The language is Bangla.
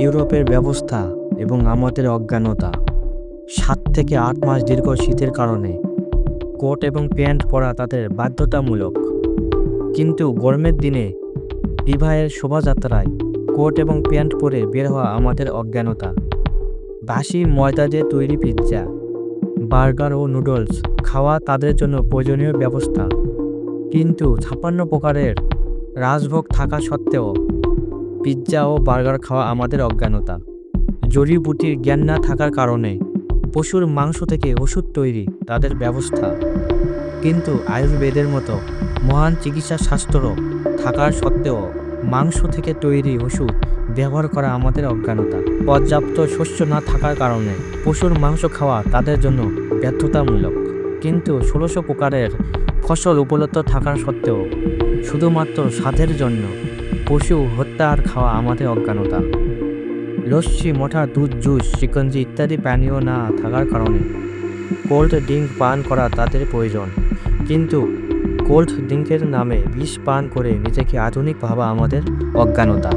ইউরোপের ব্যবস্থা এবং আমাদের অজ্ঞানতা। 7 থেকে 8 মাস দীর্ঘ শীতের কারণে কোট এবং প্যান্ট পরা তাদের বাধ্যতামূলক, কিন্তু গরমের দিনে বিবাহের শোভাযাত্রায় কোট এবং প্যান্ট পরে বের হওয়া আমাদের অজ্ঞানতা। বাসি ময়দা দিয়ে তৈরি পিৎজা, বার্গার ও নুডলস খাওয়া তাদের জন্য প্রয়োজনীয় ব্যবস্থা, কিন্তু 56 প্রকারের রাজভোগ থাকা সত্ত্বেও পিৎজা ও বার্গার খাওয়া আমাদের অজ্ঞানতা। জড়িবুটির জ্ঞান না থাকার কারণে পশুর মাংস থেকে ওষুধ তৈরি তাদের ব্যবস্থা, কিন্তু আয়ুর্বেদের মতো মহান চিকিৎসা শাস্ত্র থাকার সত্ত্বেও মাংস থেকে তৈরি ওষুধ ব্যবহার করা আমাদের অজ্ঞানতা। পর্যাপ্ত শস্য না থাকার কারণে পশুর মাংস খাওয়া তাদের জন্য ব্যর্থতামূলক, কিন্তু 16 প্রকারের ফসল উপলব্ধ থাকার সত্ত্বেও শুধুমাত্র স্বাদের জন্য পশু হত্যা আর খাওয়া আমাদের অজ্ঞানতা। লস্যি, মঠা, দুধ, জুস, শিকঞ্জি ইত্যাদি পানীয় না থাকার কারণে কোল্ড ড্রিঙ্ক পান করা তাদের প্রয়োজন, কিন্তু কোল্ড ড্রিঙ্কের নামে বিষ পান করে নিজেকে আধুনিক ভাবা আমাদের অজ্ঞানতা।